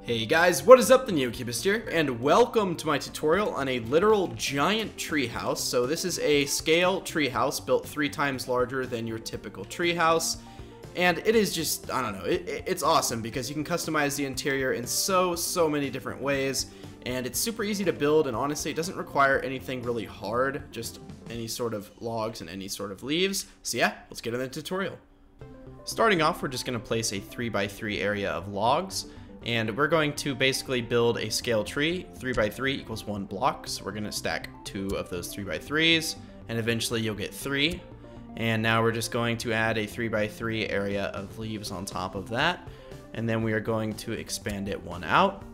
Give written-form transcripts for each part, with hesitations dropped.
Hey guys, what is up? The NeoCubist here, and welcome to my tutorial on a literal giant treehouse. So this is a scale treehouse built 3 times larger than your typical treehouse, and it is just, I don't know, it's awesome because you can customize the interior in so many different ways, and it's super easy to build, and honestly it doesn't require anything really hard, just any sort of logs and any sort of leaves. So yeah, let's get into the tutorial. Starting off, we're just going to place a 3x3 area of logs. And we're going to basically build a scale tree. 3x3 equals 1 block. So we're going to stack 2 of those 3x3s. And eventually you'll get 3. And now we're just going to add a 3x3 area of leaves on top of that. And then we are going to expand it 1 out.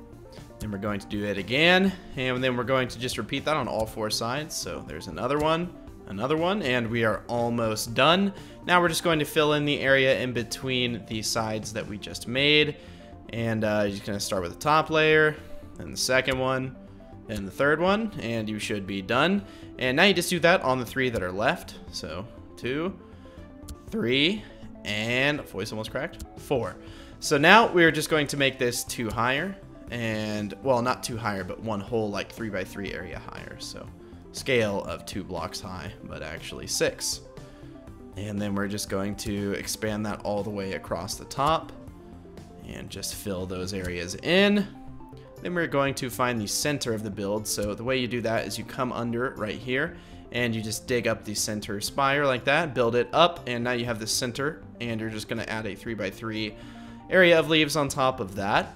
Then we're going to do it again. And then we're going to just repeat that on all 4 sides. So there's another one, and we are almost done. Now we're just going to fill in the area in between the sides that we just made. And you're just going to start with the top layer, then the second one, then the third one, and you should be done. And now you just do that on the 3 that are left. So 2, 3, and voice almost cracked, 4. So now we're just going to make this 2 higher, and well, not 2 higher, but 1 whole like 3x3 area higher. So scale of 2 blocks high, but actually 6. And then we're just going to expand that all the way across the top. And just fill those areas in. Then we're going to find the center of the build. So the way you do that is you come under it right here and you just dig up the center spire like that, build it up, and now you have the center, and you're just going to add a 3x3 area of leaves on top of that.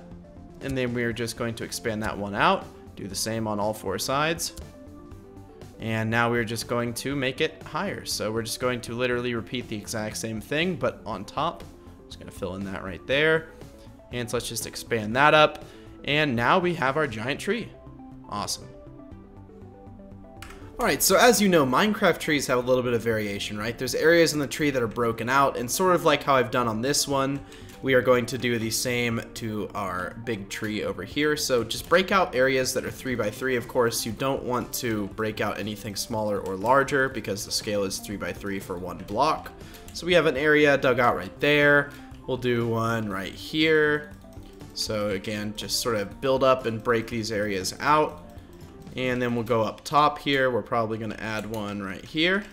And then we're just going to expand that 1 out, do the same on all 4 sides. And now we're just going to make it higher. So we're just going to literally repeat the exact same thing, but on top. Just going to fill in that right there. And so let's just expand that up. And now we have our giant tree. Awesome. Alright, so as you know, Minecraft trees have a little bit of variation, right? There's areas in the tree that are broken out, and sort of like how I've done on this one, we are going to do the same to our big tree over here. So just break out areas that are 3x3. Of course, you don't want to break out anything smaller or larger because the scale is 3x3 for 1 block. So we have an area dug out right there. We'll do one right here. So again, just sort of build up and break these areas out. And then we'll go up top here. We're probably going to add one right here.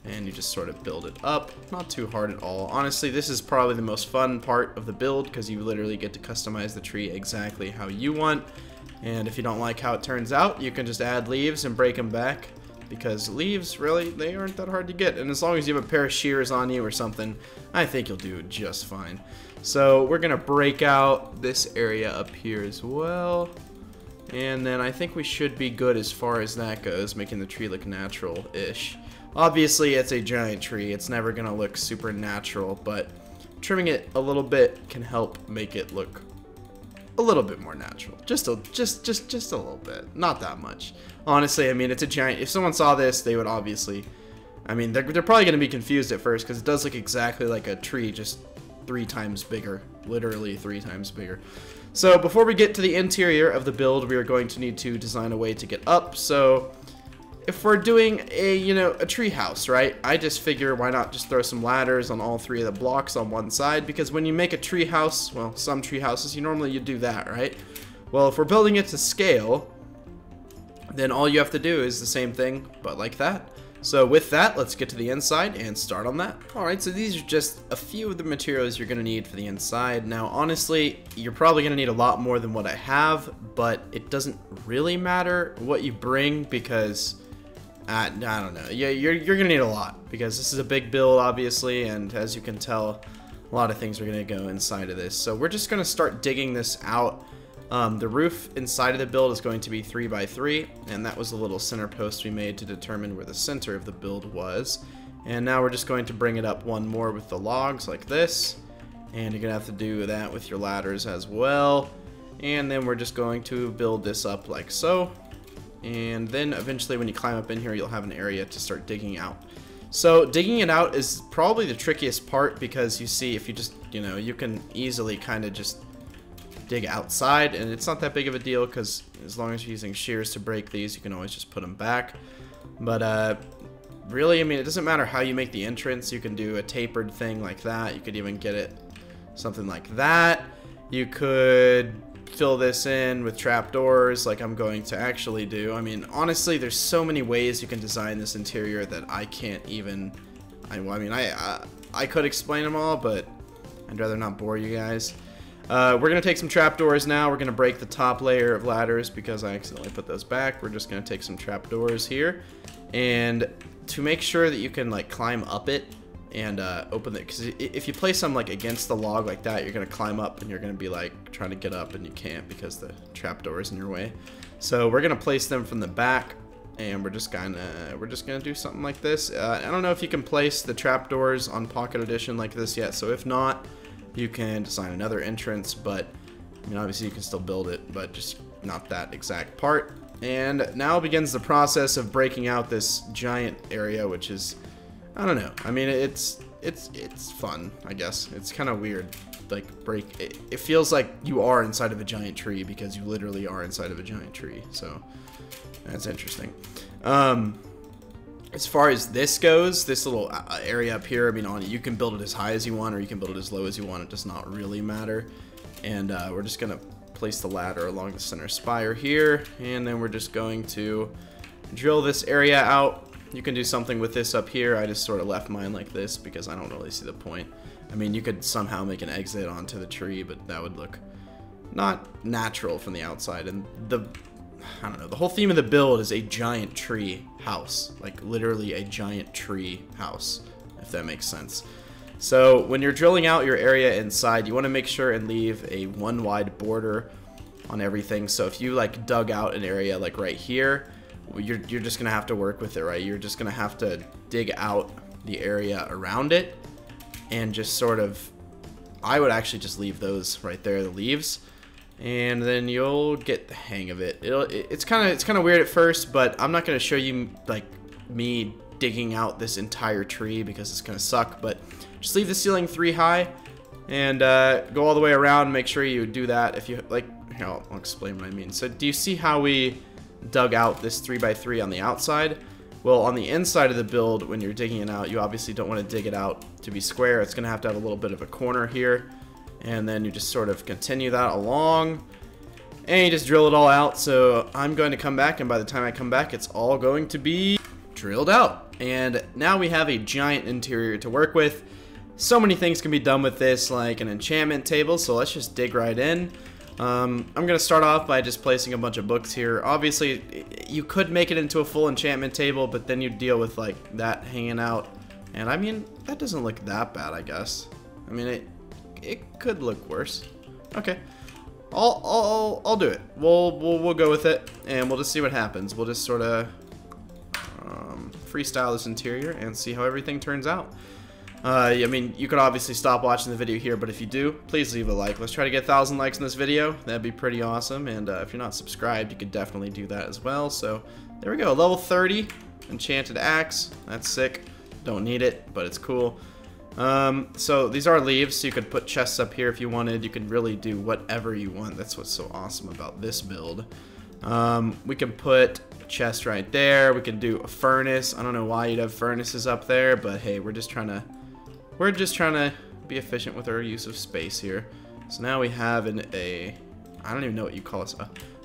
And you just sort of build it up. Not too hard at all. Honestly, this is probably the most fun part of the build because you literally get to customize the tree exactly how you want. And if you don't like how it turns out, you can just add leaves and break them back. Because leaves, really, they aren't that hard to get. And as long as you have a pair of shears on you or something, I think you'll do just fine. So we're going to break out this area up here as well. And then I think we should be good as far as that goes, making the tree look natural-ish. Obviously, it's a giant tree. It's never going to look super natural, but trimming it a little bit can help make it look a little bit more natural. Just a little bit. Not that much. Honestly, I mean, it's a giant. If someone saw this, they would obviously, I mean, they're probably going to be confused at first because it does look exactly like a tree, just 3 times bigger. Literally 3 times bigger. So before we get to the interior of the build, we are going to need to design a way to get up. So if we're doing a tree house, right? I just figure why not just throw some ladders on all 3 of the blocks on one side, because when you make a tree house, well, some tree houses, you do that, right? Well, if we're building it to scale, then all you have to do is the same thing, but like that. So with that, let's get to the inside and start on that. Alright, so these are just a few of the materials you're going to need for the inside. Now, honestly, you're probably going to need a lot more than what I have, but it doesn't really matter what you bring because I don't know. Yeah, you're going to need a lot because this is a big build, obviously, and as you can tell, a lot of things are going to go inside of this. So we're just going to start digging this out. The roof inside of the build is going to be 3x3, and that was a little center post we made to determine where the center of the build was. And now we're just going to bring it up 1 more with the logs like this, and you're going to have to do that with your ladders as well. And then we're just going to build this up like so. And then eventually when you climb up in here, you'll have an area to start digging out. So digging it out is probably the trickiest part because you see, if you just, you can easily kind of just dig outside, and it's not that big of a deal because as long as you're using shears to break these, you can always just put them back. But really, I mean, it doesn't matter how you make the entrance. You can do a tapered thing like that. You could even get it something like that. You could fill this in with trapdoors like I'm going to actually do. I mean, honestly, there's so many ways you can design this interior that I can't even... I could explain them all, but I'd rather not bore you guys. We're going to take some trapdoors now. We're going to break the top layer of ladders because I accidentally put those back. We're just going to take some trapdoors here. And to make sure that you can like climb up it and open it, because if you place them like against the log like that, you're going to climb up and you're going to be like trying to get up and you can't because the trapdoor is in your way. So we're going to place them from the back. And we're just gonna do something like this. I don't know if you can place the trapdoors on Pocket Edition like this yet, so if not, you can design another entrance, but I mean, obviously you can still build it, but just not that exact part. And now begins the process of breaking out this giant area, which is, I don't know, I mean, it's fun, I guess. It's kind of weird, like it feels like you are inside of a giant tree because you literally are inside of a giant tree, so that's interesting. As far as this goes, this little area up here, I mean, you can build it as high as you want or you can build it as low as you want. It does not really matter. And we're just going to place the ladder along the center spire here. And then we're just going to drill this area out. You can do something with this up here. I just sort of left mine like this because I don't really see the point. I mean, you could somehow make an exit onto the tree, but that would look not natural from the outside. And I don't know, the whole theme of the build is a giant tree house, like literally a giant tree house, if that makes sense. So when you're drilling out your area inside, you want to make sure and leave a one wide border on everything. So if you like dug out an area like right here, you're just gonna have to work with it, right? You're just gonna have to dig out the area around it and just sort of, I would actually just leave those right there, the leaves. And then you'll get the hang of it. It's kind of weird at first, but I'm not going to show you like me digging out this entire tree because it's going to suck. But just leave the ceiling 3 high and go all the way around. Make sure you do that. If you like, here, I'll explain what I mean. So do you see how we dug out this 3x3 on the outside? Well, on the inside of the build, when you're digging it out, you obviously don't want to dig it out to be square. It's going to have a little bit of a corner here. And then you just sort of continue that along and you just drill it all out. So I'm going to come back, and by the time I come back, it's all going to be drilled out. And now we have a giant interior to work with. So many things can be done with this, like an enchantment table. So let's just dig right in. I'm going to start off by just placing a bunch of books here. Obviously, you could make it into a full enchantment table, but then you deal with like that hanging out. And I mean, that doesn't look that bad, I guess. I mean, it could look worse. Okay, I'll do it. We'll go with it, and we'll just see what happens. We'll just sort of freestyle this interior and see how everything turns out. I mean, you could obviously stop watching the video here, but if you do, please leave a like. Let's try to get 1,000 likes in this video. That'd be pretty awesome. And if you're not subscribed, you could definitely do that as well. So there we go, level 30, enchanted axe. That's sick. Don't need it, but it's cool. So these are leaves, so you could put chests up here if you wanted. You can really do whatever you want. That's what's so awesome about this build. We can put a chest right there. We can do a furnace. I don't know why you'd have furnaces up there, but hey, we're just trying to be efficient with our use of space here. So now we have I don't even know what you call this,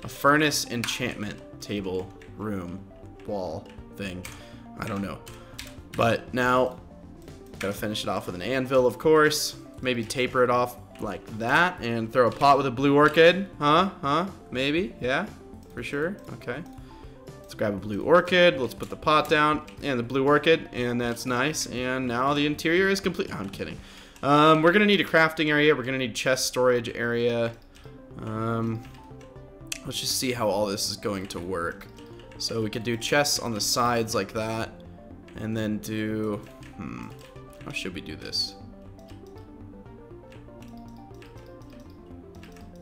a furnace enchantment table room wall thing. I don't know. But now gotta finish it off with an anvil, of course. Maybe taper it off like that and throw a pot with a blue orchid. Huh? Maybe? Yeah? For sure? Okay. Let's grab a blue orchid. Let's put the pot down and the blue orchid, and that's nice. And now the interior is complete. Oh, I'm kidding. We're gonna need a crafting area. We're gonna need chest storage area. Let's just see how all this is going to work. So we could do chests on the sides like that, and then do, how should we do this?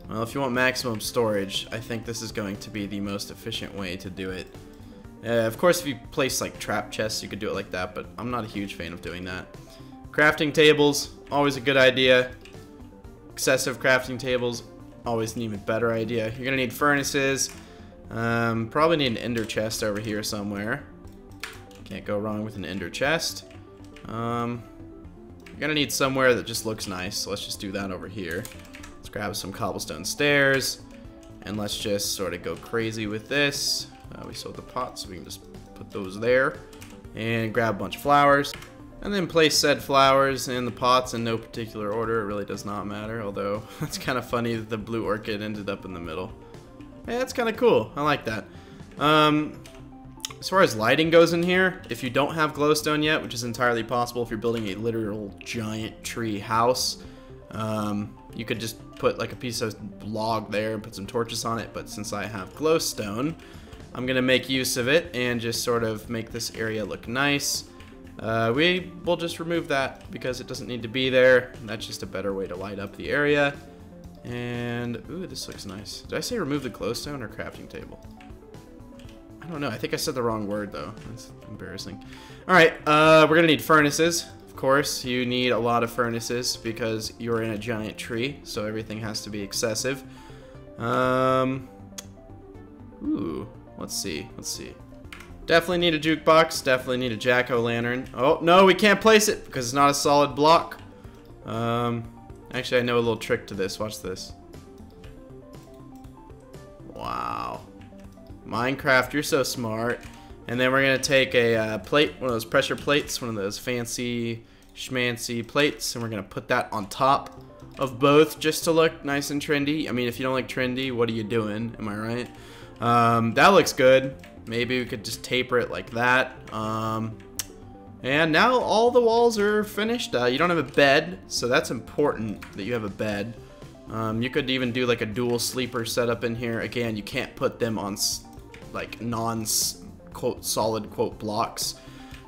Well, if you want maximum storage, I think this is going to be the most efficient way to do it. Of course, if you place like trap chests, you could do it like that, but I'm not a huge fan of doing that. Crafting tables, always a good idea. Excessive crafting tables, always an even better idea. You're gonna need furnaces. Probably need an ender chest over here somewhere. Can't go wrong with an ender chest. You're gonna need somewhere that just looks nice, so let's just do that over here. Let's grab some cobblestone stairs. And let's just sort of go crazy with this. We sold the pots, so we can just put those there. And grab a bunch of flowers. And then place said flowers in the pots in no particular order. It really does not matter, although it's kind of funny that the blue orchid ended up in the middle. Yeah, that's kind of cool. I like that. As far as lighting goes in here, if you don't have glowstone yet, which is entirely possible if you're building a literal giant tree house, you could just put like a piece of log there and put some torches on it. But since I have glowstone, I'm gonna make use of it and just sort of make this area look nice. We will just remove that because it doesn't need to be there. That's just a better way to light up the area. And ooh, this looks nice. Did I say remove the glowstone or crafting table? I don't know. I think I said the wrong word though. That's embarrassing. All right, we're gonna need furnaces. Of course, you need a lot of furnaces because you're in a giant tree, so everything has to be excessive. Ooh, let's see. Definitely need a jukebox. Definitely need a jack-o'-lantern. Oh no, we can't place it because it's not a solid block. Actually, I know a little trick to this. Watch this. Wow. Minecraft, you're so smart. And then we're going to take a plate, one of those pressure plates, one of those fancy schmancy plates, and we're going to put that on top of both just to look nice and trendy. I mean, if you don't like trendy, what are you doing? Am I right? That looks good. Maybe we could just taper it like that. And now all the walls are finished. You don't have a bed, so that's important that you have a bed. You could even do like a dual sleeper setup in here. Again, you can't put them on like non-quote solid quote blocks.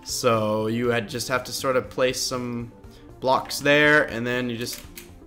So you just have to sort of place some blocks there, and then you just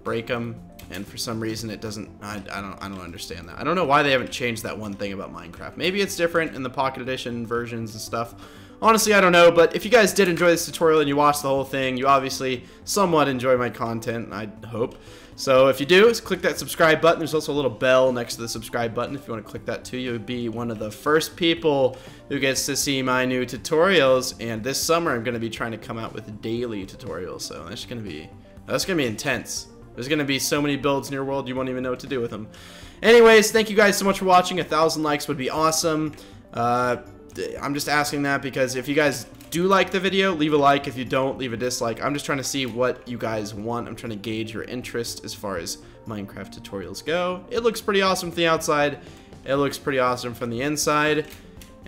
break them. And for some reason it doesn't. I don't understand that. I don't know why they haven't changed that one thing about Minecraft. Maybe it's different in the Pocket Edition versions and stuff. Honestly, I don't know, but if you guys did enjoy this tutorial and you watched the whole thing, you obviously somewhat enjoy my content, I hope. So if you do, just click that subscribe button. There's also a little bell next to the subscribe button. If you want to click that too, you'll be one of the first people who gets to see my new tutorials. And this summer, I'm going to be trying to come out with daily tutorials. So that's going to be intense. There's going to be so many builds in your world, you won't even know what to do with them. Anyways, thank you guys so much for watching. 1,000 likes would be awesome. I'm just asking that because if you guys do like the video, leave a like. If you don't, leave a dislike. I'm just trying to see what you guys want. I'm trying to gauge your interest as far as Minecraft tutorials go. It looks pretty awesome from the outside. It looks pretty awesome from the inside.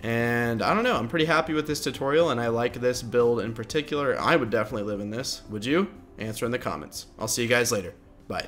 And I don't know, I'm pretty happy with this tutorial, and I like this build in particular. I would definitely live in this. Would you? Answer in the comments. I'll see you guys later. Bye.